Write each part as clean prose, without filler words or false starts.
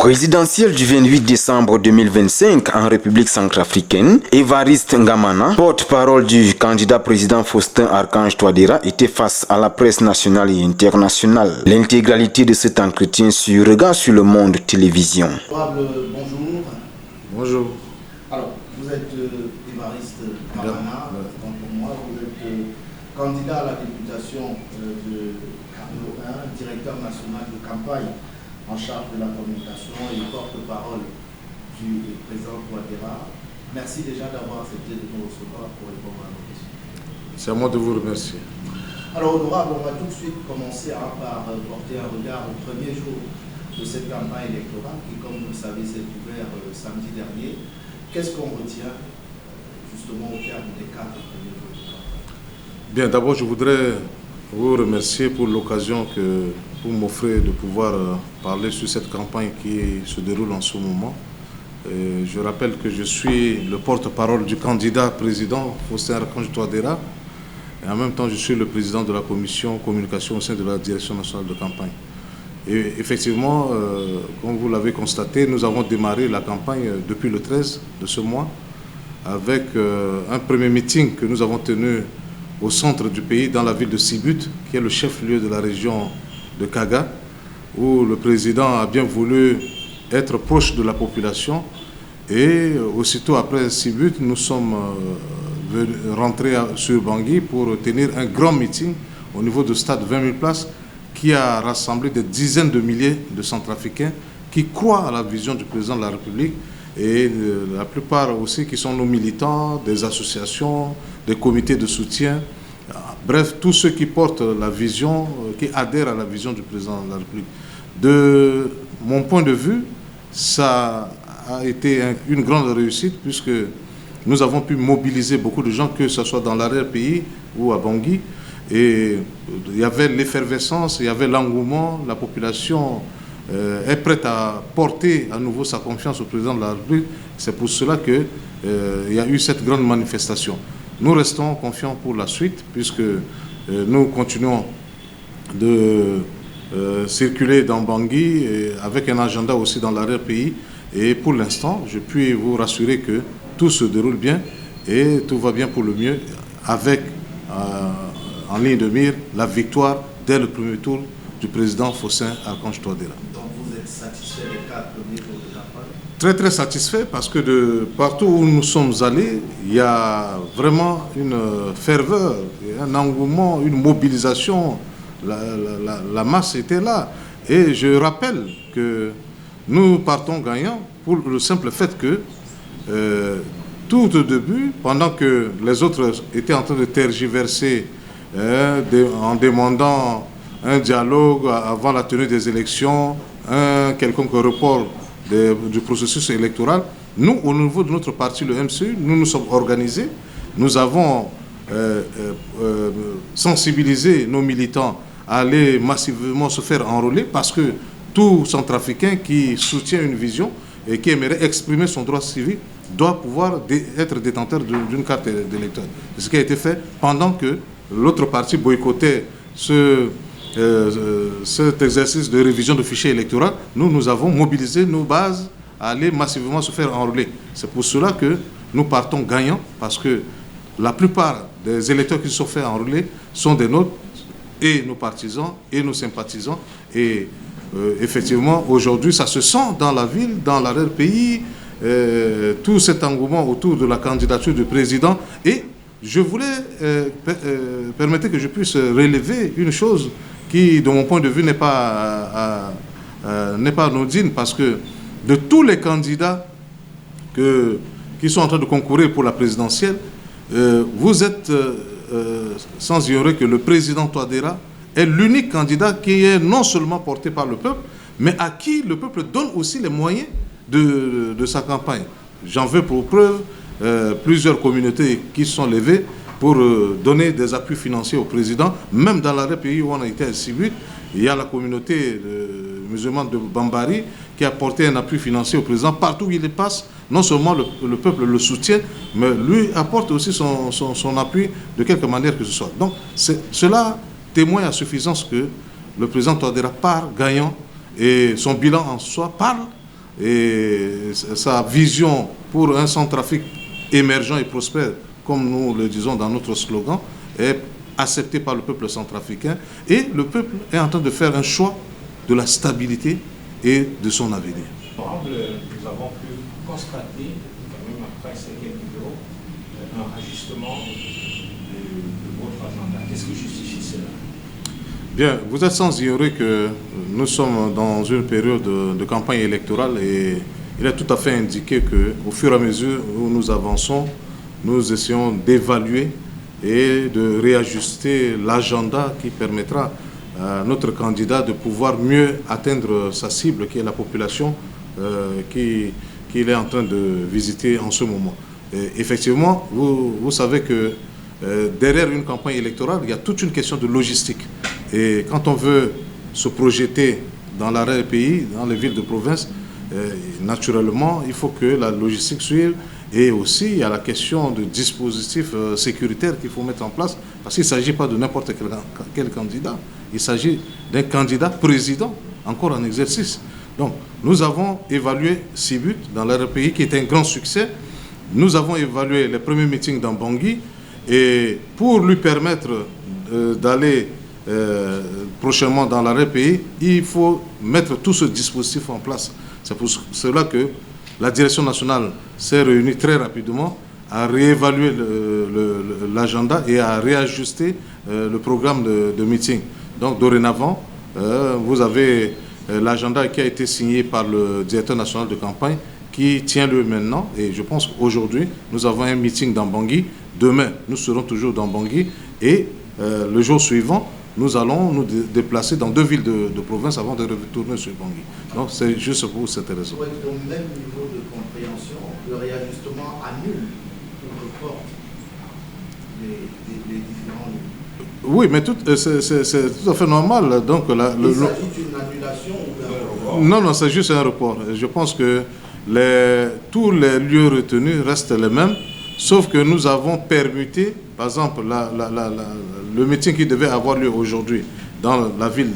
Présidentielle du 28 décembre 2025 en République centrafricaine, Évariste Ngamana, porte-parole du candidat président Faustin Archange Touadéra, était face à la presse nationale et internationale. L'intégralité de cet entretien sur Regard sur le Monde Télévision. Bonjour. Bonjour. Alors, vous êtes Évariste Ngamana, donc pour moi, vous êtes candidat à la députation de Carlo 1, directeur national de campagne en charge de la communication et porte-parole du président Touadéra. Merci déjà d'avoir accepté de nous recevoir pour répondre à nos questions. C'est à moi de vous remercier. Alors, honorable, on va tout de suite commencer par porter un regard au premier jour de cette campagne électorale qui, comme vous le savez, s'est ouverte samedi dernier. Qu'est-ce qu'on retient justement au terme des 4 premiers jours de campagne? Bien, d'abord, je voudrais vous remercier pour l'occasion que vous m'offrez de pouvoir parler sur cette campagne qui se déroule en ce moment. Et je rappelle que je suis le porte-parole du candidat président Faustin Archange Touadéra et en même temps je suis le président de la commission communication au sein de la direction nationale de campagne. Et effectivement, comme vous l'avez constaté, nous avons démarré la campagne depuis le 13 de ce mois avec un premier meeting que nous avons tenu au centre du pays, dans la ville de Sibut, qui est le chef-lieu de la région de Kaga, où le président a bien voulu être proche de la population. Et aussitôt après Sibut, nous sommes rentrés sur Bangui pour tenir un grand meeting au niveau du stade 20 000 places qui a rassemblé des dizaines de milliers de Centrafricains qui croient à la vision du président de la République et la plupart aussi qui sont nos militants, des associations, des comités de soutien. Bref, tous ceux qui portent la vision, qui adhèrent à la vision du président de la République. De mon point de vue, ça a été une grande réussite puisque nous avons pu mobiliser beaucoup de gens, que ce soit dans l'arrière-pays ou à Bangui. Et il y avait l'effervescence, il y avait l'engouement, la population est prête à porter à nouveau sa confiance au président de la République. C'est pour cela qu'il y a eu cette grande manifestation. Nous restons confiants pour la suite, puisque nous continuons de circuler dans Bangui et avec un agenda aussi dans l'arrière-pays. Et pour l'instant, je puis vous rassurer que tout se déroule bien et tout va bien pour le mieux, avec en ligne de mire la victoire dès le premier tour du président Faustin Archange Touadéra. Donc vous êtes satisfait des 4 premiers jours de campagne? Très très satisfait parce que de partout où nous sommes allés, il y a vraiment une ferveur, un engouement, une mobilisation. La masse était là. Et je rappelle que nous partons gagnants pour le simple fait que tout au début, pendant que les autres étaient en train de tergiverser en demandant un dialogue avant la tenue des élections, un quelconque report du processus électoral, nous, au niveau de notre parti, le MCU, nous nous sommes organisés, nous avons sensibilisé nos militants à aller massivement se faire enrôler parce que tout Centrafricain qui soutient une vision et qui aimerait exprimer son droit civique doit pouvoir être détenteur d'une carte d'électeur. C'est ce qui a été fait pendant que l'autre parti boycottait cet exercice de révision de fichier électoral. Nous avons mobilisé nos bases à aller massivement se faire enrôler. C'est pour cela que nous partons gagnants, parce que la plupart des électeurs qui se sont fait enrôler sont des nôtres, et nos partisans, et nos sympathisants. Et effectivement, aujourd'hui, ça se sent dans la ville, dans l'arrière-pays, tout cet engouement autour de la candidature du président. Et je voulais permettre que je puisse relever une chose qui, de mon point de vue, n'est pas anodine, parce que de tous les candidats qui sont en train de concourir pour la présidentielle, vous êtes sans ignorer que le président Touadéra est l'unique candidat qui est non seulement porté par le peuple, mais à qui le peuple donne aussi les moyens de sa campagne. J'en veux pour preuve plusieurs communautés qui se sont levées pour donner des appuis financiers au président. Même dans l'arrière-pays où on a été à Sibut, il y a la communauté musulmane de Bambari qui a apporté un appui financier au président. Partout où il passe, non seulement le peuple le soutient, mais lui apporte aussi son appui de quelque manière que ce soit. Donc cela témoigne à suffisance que le président Touadéra part gagnant et son bilan en soi parle et sa vision pour un Centrafrique émergent et prospère, comme nous le disons dans notre slogan, est acceptée par le peuple centrafricain. Et le peuple est en train de faire un choix de la stabilité et de son avenir. Nous avons pu constater, quand même après ces quelques jours, un ajustement de votre agenda. Qu'est-ce qui justifie cela? Bien, vous êtes sans ignorer que nous sommes dans une période de campagne électorale et il est tout à fait indiqué qu'au fur et à mesure où nous avançons, nous essayons d'évaluer et de réajuster l'agenda qui permettra à notre candidat de pouvoir mieux atteindre sa cible, qui est la population qu'il est en train de visiter en ce moment. Et effectivement, vous savez que derrière une campagne électorale, il y a toute une question de logistique. Et quand on veut se projeter dans l'arrêt pays, dans les villes de province, naturellement, il faut que la logistique suive. Et aussi, il y a la question de dispositifs sécuritaires qu'il faut mettre en place, parce qu'il ne s'agit pas de n'importe quel candidat. Il s'agit d'un candidat président, encore en exercice. Donc, nous avons évalué Sibut dans l'arrêt pays, qui est un grand succès. Nous avons évalué les premiers meetings dans Bangui. Et pour lui permettre d'aller prochainement dans l'arrêt pays, il faut mettre tout ce dispositif en place. C'est pour cela que la direction nationale s'est réunie très rapidement à réévaluer l'agenda et à réajuster le programme de meeting. Donc dorénavant, vous avez l'agenda qui a été signé par le directeur national de campagne qui tient lieu maintenant. Et je pense qu'aujourd'hui, nous avons un meeting dans Bangui. Demain, nous serons toujours dans Bangui. Et le jour suivant, nous allons nous déplacer dans 2 villes de province avant de retourner sur Bangui. Donc c'est juste pour cette raison. Pour être au même niveau de compréhension, le réajustement annule ou reporte les différents niveaux. Oui, mais c'est tout à fait normal. Donc, il s'agit d'une annulation ou d'un report? Non, c'est juste un report. Je pense que tous les lieux retenus restent les mêmes, sauf que nous avons permuté, par exemple, le meeting qui devait avoir lieu aujourd'hui dans la ville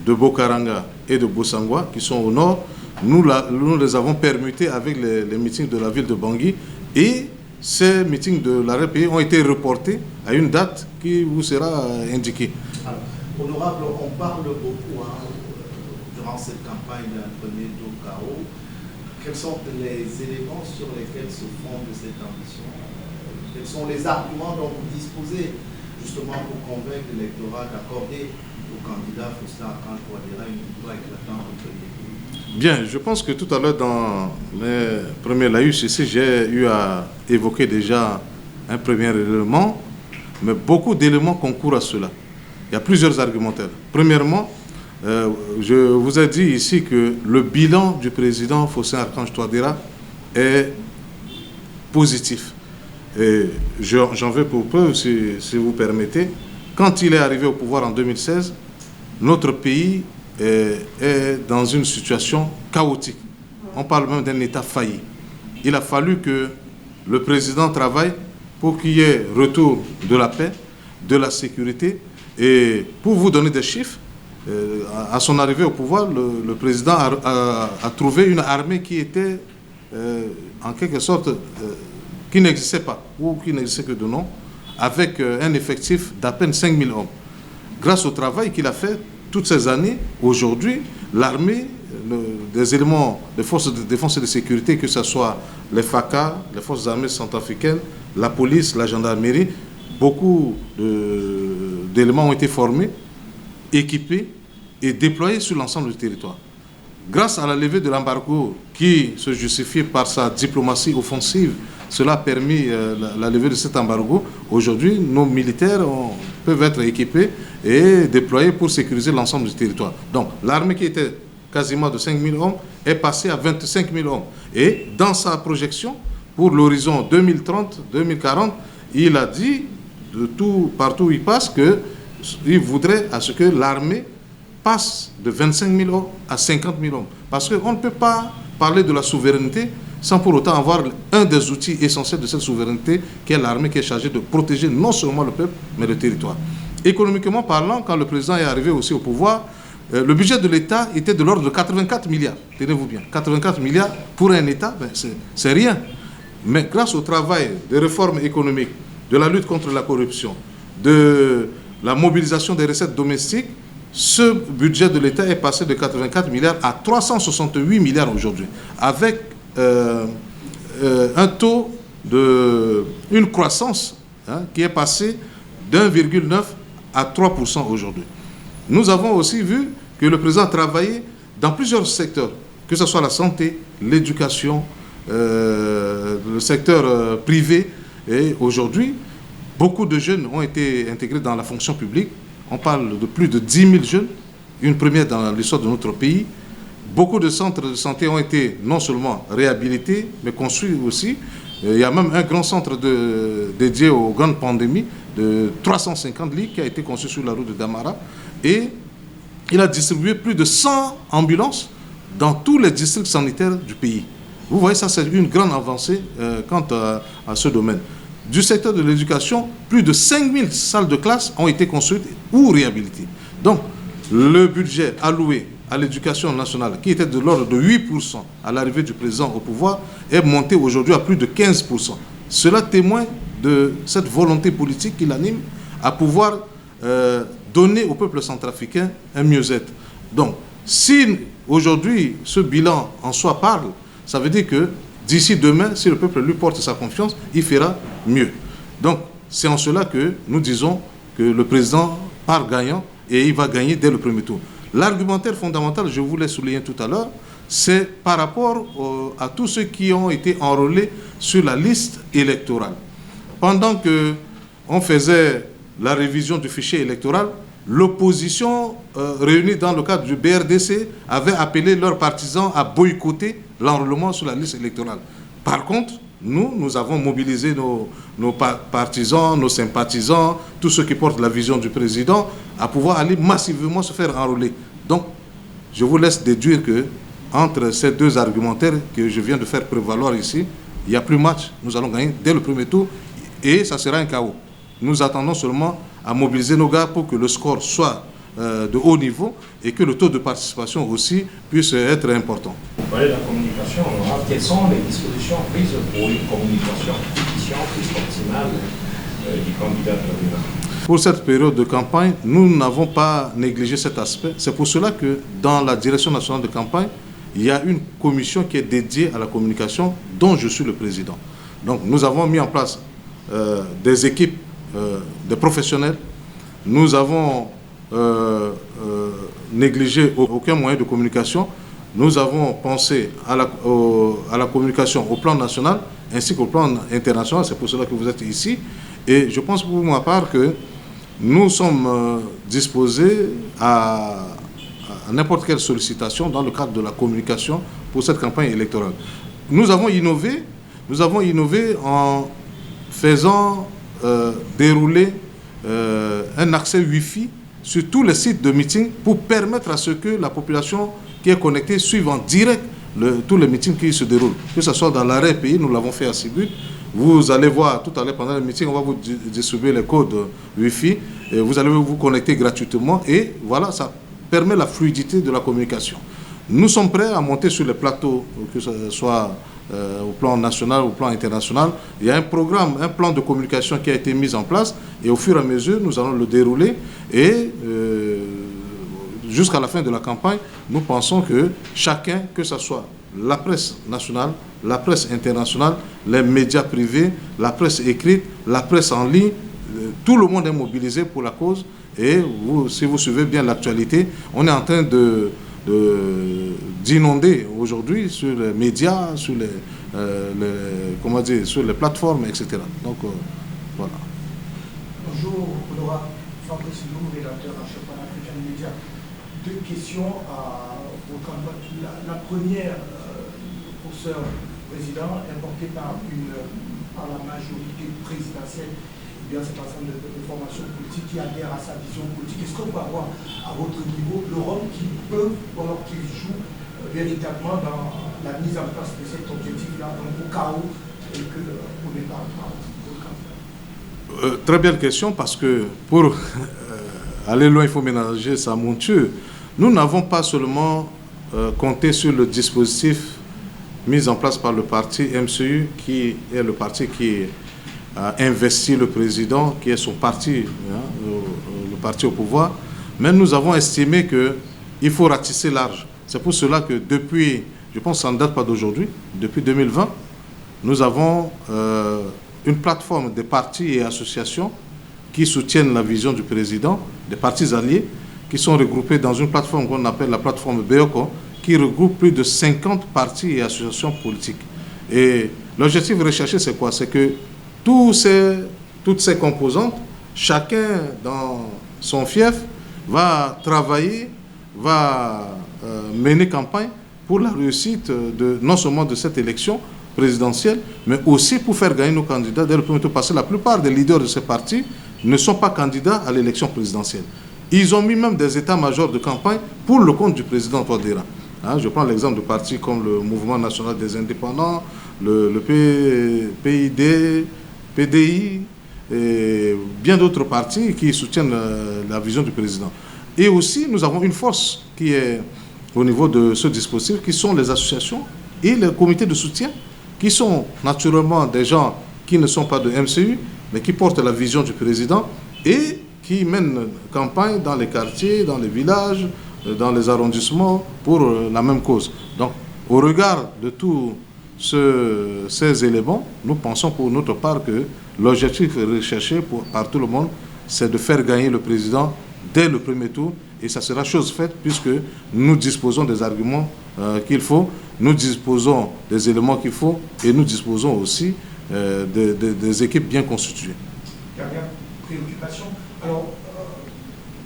de Bokaranga et de Bosangwa, qui sont au nord, nous les avons permutés avec les meetings de la ville de Bangui. Et ces meetings de l'arrêt pays ont été reportés à une date qui vous sera indiquée. Alors, honorable, on parle beaucoup durant cette campagne d'un premier tour KO. Quels sont les éléments sur lesquels se fonde cette ambition? Quels sont les arguments dont vous disposez justement pour convaincre l'électorat d'accorder au candidat Faustin-Archange Touadéra une victoire éclatante au premier tour? Bien, je pense que tout à l'heure dans mes premiers laïus ici, j'ai eu à évoquer déjà un premier élément, mais beaucoup d'éléments concourent à cela. Il y a plusieurs argumentaires. Premièrement, je vous ai dit ici que le bilan du président Faustin-Archange Touadéra est positif. Et j'en veux pour preuve, si vous permettez. Quand il est arrivé au pouvoir en 2016, notre pays est dans une situation chaotique. On parle même d'un État failli. Il a fallu que le président travaille pour qu'il y ait retour de la paix, de la sécurité. Et pour vous donner des chiffres, à son arrivée au pouvoir, le président a trouvé une armée qui était en quelque sorte qui n'existait pas, ou qui n'existait que de nom, avec un effectif d'à peine 5000 hommes. Grâce au travail qu'il a fait toutes ces années, aujourd'hui, l'armée, des éléments des forces de défense et de sécurité, que ce soit les FACA, les forces armées centrafricaines, la police, la gendarmerie, beaucoup d'éléments ont été formés, équipés et déployés sur l'ensemble du territoire. Grâce à la levée de l'embargo qui se justifiait par sa diplomatie offensive, cela a permis la levée de cet embargo. Aujourd'hui, nos militaires peuvent être équipés et déployés pour sécuriser l'ensemble du territoire. Donc, l'armée qui était quasiment de 5000 hommes est passée à 25 000 hommes. Et dans sa projection, pour l'horizon 2030-2040, il a dit, partout où il passe, qu'il voudrait à ce que l'armée passe de 25 000 hommes à 50 000 hommes. Parce qu'on ne peut pas parler de la souveraineté sans pour autant avoir un des outils essentiels de cette souveraineté, qui est l'armée, qui est chargée de protéger non seulement le peuple, mais le territoire. Économiquement parlant, quand le président est arrivé aussi au pouvoir, le budget de l'État était de l'ordre de 84 milliards. Tenez-vous bien, 84 milliards pour un État, ben c'est rien. Mais grâce au travail des réformes économiques, de la lutte contre la corruption, de la mobilisation des recettes domestiques, ce budget de l'État est passé de 84 milliards à 368 milliards aujourd'hui, avec un taux une croissance qui est passée d'1,9 à 3% aujourd'hui. Nous avons aussi vu que le président a travaillé dans plusieurs secteurs, que ce soit la santé, l'éducation, le secteur privé. Et aujourd'hui, beaucoup de jeunes ont été intégrés dans la fonction publique. On parle de plus de 10 000 jeunes, une première dans l'histoire de notre pays. Beaucoup de centres de santé ont été non seulement réhabilités, mais construits aussi. Il y a même un grand centre dédié aux grandes pandémies de 350 lits qui a été construit sur la route de Damara. Et il a distribué plus de 100 ambulances dans tous les districts sanitaires du pays. Vous voyez, ça c'est une grande avancée quant à ce domaine. Du secteur de l'éducation, plus de 5000 salles de classe ont été construites ou réhabilitées. Donc, le budget alloué à l'éducation nationale, qui était de l'ordre de 8% à l'arrivée du président au pouvoir, est monté aujourd'hui à plus de 15%. Cela témoigne de cette volonté politique qui l'anime à pouvoir donner au peuple centrafricain un mieux-être. Donc, si aujourd'hui ce bilan en soi parle, ça veut dire que d'ici demain, si le peuple lui porte sa confiance, il fera mieux. Donc, c'est en cela que nous disons que le président part gagnant et il va gagner dès le premier tour. L'argumentaire fondamental, je vous l'ai souligné tout à l'heure, c'est par rapport à tous ceux qui ont été enrôlés sur la liste électorale. Pendant qu'on faisait la révision du fichier électoral, l'opposition réunie dans le cadre du BRDC avait appelé leurs partisans à boycotter l'enrôlement sur la liste électorale. Par contre, nous avons mobilisé nos partisans, nos sympathisants, tous ceux qui portent la vision du président, à pouvoir aller massivement se faire enrôler. Donc, je vous laisse déduire que entre ces deux argumentaires que je viens de faire prévaloir ici, il n'y a plus match. Nous allons gagner dès le premier tour et ça sera un chaos. Nous attendons seulement à mobiliser nos gars pour que le score soit de haut niveau et que le taux de participation aussi puisse être important. Vous parlez de la communication. Alors, quelles sont les dispositions prises pour une communication efficiente et optimale du candidat Touadéra? Pour cette période de campagne, nous n'avons pas négligé cet aspect. C'est pour cela que dans la direction nationale de campagne, il y a une commission qui est dédiée à la communication dont je suis le président. Donc nous avons mis en place des équipes, des professionnels. Nous avons négligé aucun moyen de communication. Nous avons pensé à la communication au plan national ainsi qu'au plan international. C'est pour cela que vous êtes ici. Et je pense pour ma part que nous sommes disposés à n'importe quelle sollicitation dans le cadre de la communication pour cette campagne électorale. Nous avons innové en faisant dérouler un accès Wi-Fi sur tous les sites de meeting pour permettre à ce que la population qui est connectée suive en direct tous les meetings qui se déroulent. Que ce soit dans l'arrêt pays, nous l'avons fait à Sibut. Vous allez voir tout à l'heure pendant le meeting, on va vous distribuer les codes Wi-Fi. Et vous allez vous connecter gratuitement et voilà, ça permet la fluidité de la communication. Nous sommes prêts à monter sur les plateaux, que ce soit au plan national ou au plan international. Il y a un programme, un plan de communication qui a été mis en place et au fur et à mesure, nous allons le dérouler et jusqu'à la fin de la campagne, nous pensons que chacun, que ce soit la presse nationale, la presse internationale, les médias privés, la presse écrite, la presse en ligne, tout le monde est mobilisé pour la cause et si vous suivez bien l'actualité, on est en train d'inonder aujourd'hui sur les médias, sur sur les plateformes, etc. Donc, voilà. Bonjour, Laura Fabrice Lou, rédacteur en chef panafricain des médias. Deux questions à votre endroit. La première, professeur président, est portée par la majorité présidentielle. Bien, cet ensemble de formations politiques qui adhèrent à sa vision politique. Est-ce qu'on peut avoir à votre niveau le rôle qui peut ou alors qui joue véritablement dans la mise en place de cet objectif-là, donc au cas où et que au départ très belle question parce que pour aller loin, il faut ménager sa monture. nous n'avons pas seulement compté sur le dispositif mis en place par le parti MCU, qui est le parti qui a investi le président, qui est son parti, le parti au pouvoir, mais nous avons estimé qu'il faut ratisser large. C'est pour cela que depuis, je pense que ça ne date pas d'aujourd'hui, depuis 2020, nous avons une plateforme des partis et associations qui soutiennent la vision du président, des partis alliés, qui sont regroupés dans une plateforme qu'on appelle la plateforme Beoko, qui regroupe plus de 50 partis et associations politiques. Et l'objectif recherché, c'est quoi? C'est que toutes ces composantes, chacun dans son fief, va travailler, va mener campagne pour la réussite non seulement de cette élection présidentielle, mais aussi pour faire gagner nos candidats dès le premier tour, parce que la plupart des leaders de ces partis ne sont pas candidats à l'élection présidentielle. Ils ont mis même des états-majors de campagne pour le compte du président Touadéra. Je prends l'exemple de partis comme le Mouvement national des indépendants, le PID, PDI, et bien d'autres partis qui soutiennent la vision du président. Et aussi, nous avons une force qui est au niveau de ce dispositif, qui sont les associations et les comités de soutien, qui sont naturellement des gens qui ne sont pas de MCU, mais qui portent la vision du président et qui mènent campagne dans les quartiers, dans les villages, dans les arrondissements pour la même cause. Donc, au regard de tous ces éléments, nous pensons pour notre part que l'objectif recherché par tout le monde, c'est de faire gagner le président dès le premier tour, et ça sera chose faite puisque nous disposons des arguments qu'il faut, nous disposons des éléments qu'il faut, et nous disposons aussi des équipes bien constituées. Dernière préoccupation. Alors,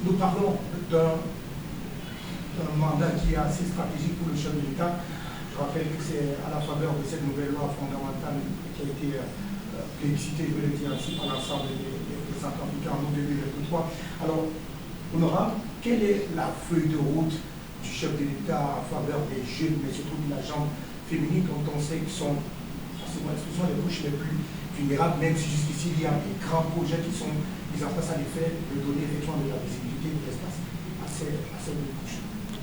nous parlons d'un mandat qui est assez stratégique pour le chef de l'État. Je rappelle que c'est à la faveur de cette nouvelle loi fondamentale qui a été plébiscitée, je veux le dire ainsi, par l'ensemble des Centrafricains en 2023. Alors, honorable, quelle est la feuille de route du chef de l'État en faveur des jeunes, mais surtout de la gente féminine, dont on sait qu'ils sont, c'est mon expression, les couches les plus vulnérables, même si jusqu'ici il y a des grands projets qui sont mis en place à l'effet de donner effectivement de la visibilité de l'espace à ces couches.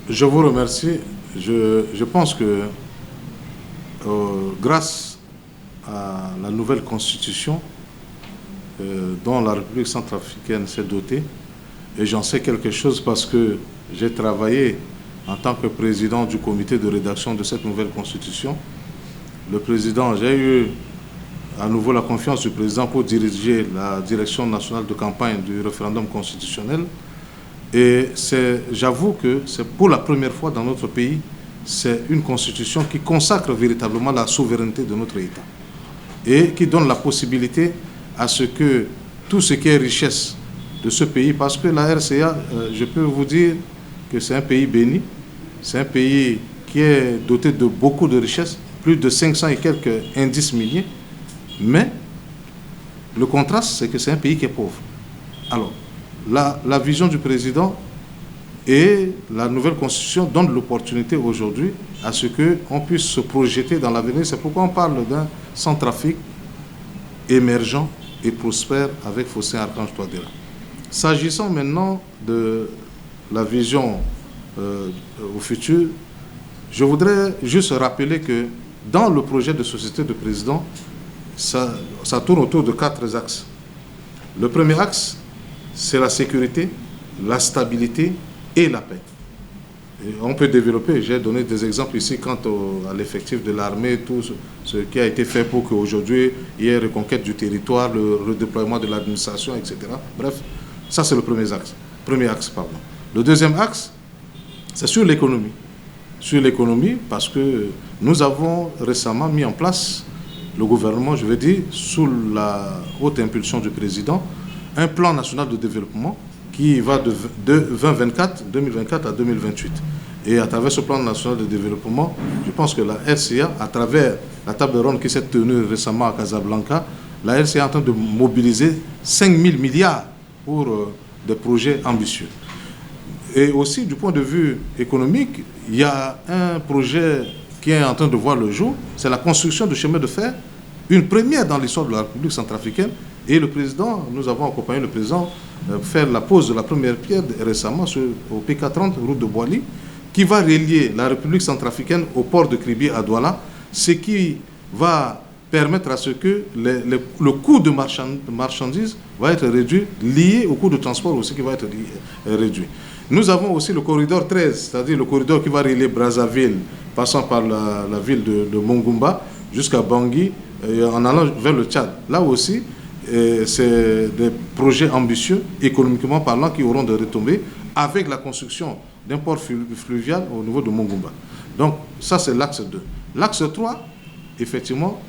Je vous remercie. Je pense que grâce à la nouvelle constitution dont la République centrafricaine s'est dotée, et j'en sais quelque chose parce que j'ai travaillé en tant que président du comité de rédaction de cette nouvelle constitution. Le président, j'ai eu à nouveau la confiance du président pour diriger la direction nationale de campagne du référendum constitutionnel. Et j'avoue que c'est pour la première fois dans notre pays, c'est une constitution qui consacre véritablement la souveraineté de notre État et qui donne la possibilité à ce que tout ce qui est richesse de ce pays, parce que la RCA, je peux vous dire que c'est un pays béni, c'est un pays qui est doté de beaucoup de richesses, plus de 500 et quelques indices miniers, mais le contraste, c'est que c'est un pays qui est pauvre. Alors, la vision du président et la nouvelle constitution donnent l'opportunité aujourd'hui à ce qu'on puisse se projeter dans l'avenir. C'est pourquoi on parle d'un Centrafrique émergent et prospère avec Faustin Archange Touadéra. S'agissant maintenant de la vision au futur, je voudrais juste rappeler que dans le projet de société de président, ça tourne autour de 4 axes. Le premier axe, c'est la sécurité, la stabilité et la paix. Et on peut développer, j'ai donné des exemples ici quant à l'effectif de l'armée, tout ce qui a été fait pour qu'aujourd'hui il y ait reconquête du territoire, le redéploiement de l'administration, etc. Bref, ça c'est le premier axe. Le deuxième axe, c'est sur l'économie. Sur l'économie, parce que nous avons récemment mis en place, le gouvernement, je veux dire, sous la haute impulsion du président, un plan national de développement qui va de 2024 à 2028. Et à travers ce plan national de développement, je pense que la RCA, à travers la table ronde qui s'est tenue récemment à Casablanca, la RCA est en train de mobiliser 5 000 milliards pour des projets ambitieux. Et aussi, du point de vue économique, il y a un projet qui est en train de voir le jour, c'est la construction de chemins de fer, une première dans l'histoire de la République centrafricaine, Et le président, nous avons accompagné le président faire la pose de la première pierre récemment au PK30, route de Boali, qui va relier la République centrafricaine au port de Kribi à Douala, ce qui va permettre à ce que le coût de marchandises va être réduit, lié au coût de transport aussi qui va être réduit. Nous avons aussi le corridor 13, c'est-à-dire le corridor qui va relier Brazzaville, passant par la ville de Mongumba, jusqu'à Bangui, en allant vers le Tchad. Là aussi, c'est des projets ambitieux, économiquement parlant, qui auront des retombées avec la construction d'un port fluvial au niveau de Mongumba. Donc, ça, c'est l'axe 2. L'axe 3, effectivement,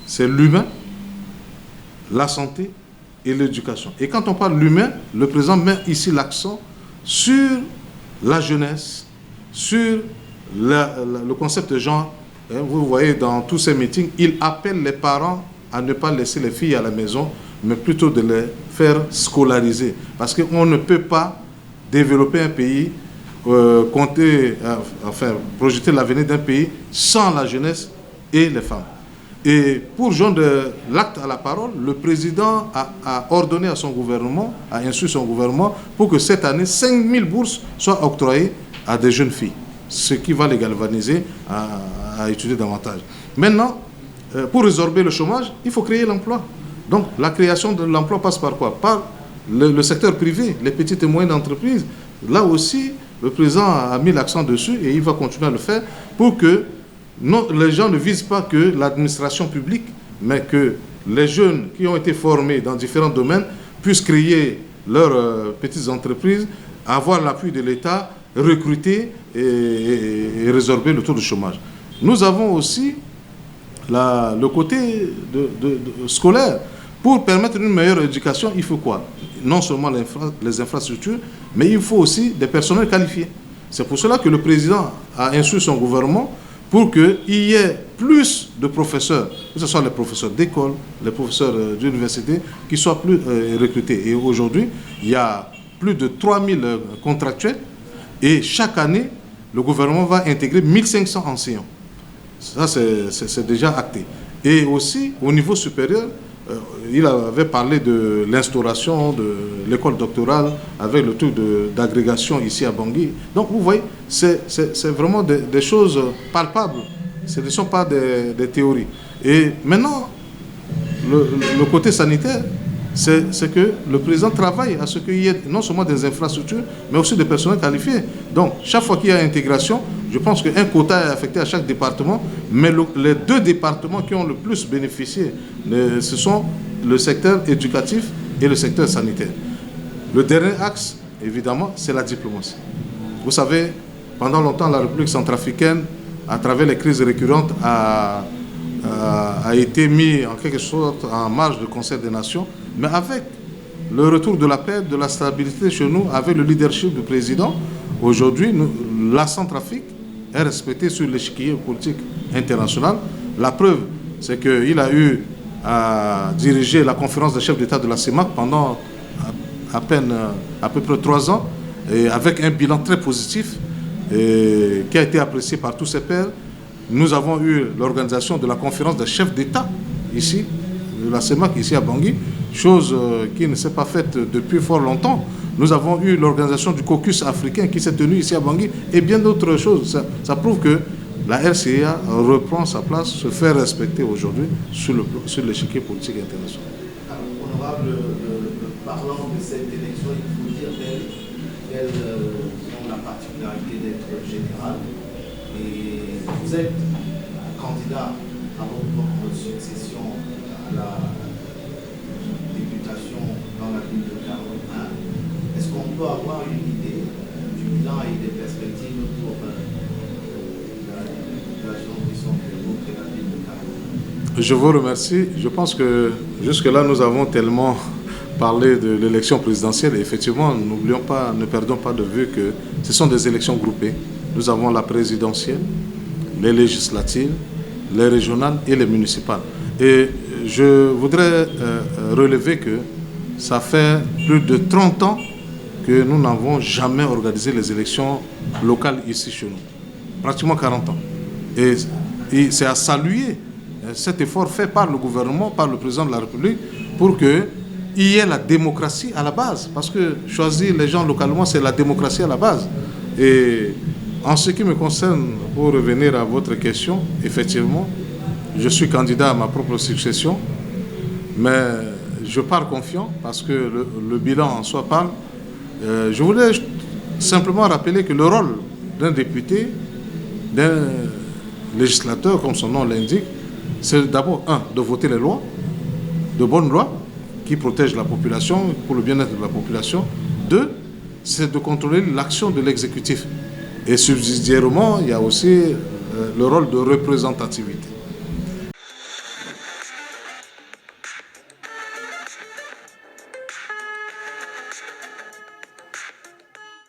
c'est l'humain, la santé et l'éducation. Et quand on parle de l'humain, le président met ici l'accent sur la jeunesse, sur le concept de genre. Vous voyez, dans tous ces meetings, il appelle les parents à ne pas laisser les filles à la maison, mais plutôt de les faire scolariser. Parce qu'on ne peut pas développer un pays, projeter l'avenir d'un pays sans la jeunesse et les femmes. Et pour joindre l'acte à la parole, le président a ordonné à son gouvernement, a instruit son gouvernement pour que cette année, 5000 bourses soient octroyées à des jeunes filles, ce qui va les galvaniser à étudier davantage. Maintenant, pour résorber le chômage, il faut créer l'emploi. Donc la création de l'emploi passe par quoi? Par le secteur privé, les petites et moyennes entreprises. Là aussi, le président a mis l'accent dessus et il va continuer à le faire pour que les gens ne visent pas que l'administration publique, mais que les jeunes qui ont été formés dans différents domaines puissent créer leurs petites entreprises, avoir l'appui de l'État, recruter et résorber le taux de chômage. Nous avons aussi le côté scolaire. Pour permettre une meilleure éducation, il faut quoi? Non seulement les infrastructures, mais il faut aussi des personnels qualifiés. C'est pour cela que le président a instruit son gouvernement pour qu'il y ait plus de professeurs, que ce soit les professeurs d'école, les professeurs d'université, qui soient plus recrutés. Et aujourd'hui, il y a plus de 3000 contractuels et chaque année, le gouvernement va intégrer 1500 enseignants. Ça, c'est déjà acté. Et aussi, au niveau supérieur, il avait parlé de l'instauration de l'école doctorale avec le taux d'agrégation ici à Bangui. Donc, vous voyez, c'est vraiment des choses palpables. Ce ne sont pas des théories. Et maintenant, le côté sanitaire, c'est que le président travaille à ce qu'il y ait non seulement des infrastructures, mais aussi des personnels qualifiés. Donc, chaque fois qu'il y a intégration, je pense qu'un quota est affecté à chaque département, mais les deux départements qui ont le plus bénéficié, ce sont le secteur éducatif et le secteur sanitaire. Le dernier axe, évidemment, c'est la diplomatie. Vous savez, pendant longtemps, la République centrafricaine, à travers les crises récurrentes, a été mis en quelque sorte en marge du Conseil des Nations, mais avec le retour de la paix, de la stabilité chez nous, avec le leadership du président, aujourd'hui, la Centrafrique est respectée sur l'échiquier politique international. La preuve, c'est qu'il a eu à diriger la conférence des chefs d'État de la CEMAC pendant à peu près 3 ans, et avec un bilan très positif qui a été apprécié par tous ses pairs. Nous avons eu l'organisation de la conférence des chefs d'État ici, de la CEMAC ici à Bangui, chose qui ne s'est pas faite depuis fort longtemps. Nous avons eu l'organisation du caucus africain qui s'est tenu ici à Bangui et bien d'autres choses. Ça prouve que la RCA reprend sa place, se fait respecter aujourd'hui sur l'échiquier politique international. Alors, honorable, parlant de cette élection, il faut dire qu'elles ont la particularité d'être générales. Et vous êtes candidat à votre succession à la députation dans la ville de Cameroun 1. Est-ce qu'on peut avoir une idée du bilan et des perspectives pour la gestion de l'autre et la ville de Cameroun? Je vous remercie. Je pense que jusque-là, nous avons tellement parlé de l'élection présidentielle. Et effectivement, n'oublions pas, ne perdons pas de vue que ce sont des élections groupées. Nous avons la présidentielle, les législatives, les régionales et les municipales. Et je voudrais relever que ça fait plus de 30 ans que nous n'avons jamais organisé les élections locales ici chez nous. Pratiquement 40 ans. Et c'est à saluer cet effort fait par le gouvernement, par le président de la République, pour que il y ait la démocratie à la base. Parce que choisir les gens localement, c'est la démocratie à la base. Et en ce qui me concerne, pour revenir à votre question, effectivement, je suis candidat à ma propre succession, mais je pars confiant parce que le bilan en soi parle. Je voulais simplement rappeler que le rôle d'un député, d'un législateur, comme son nom l'indique, c'est d'abord, de voter les lois, de bonnes lois, qui protègent la population, pour le bien-être de la population. 2, c'est de contrôler l'action de l'exécutif. Et subsidiairement, il y a aussi le rôle de représentativité.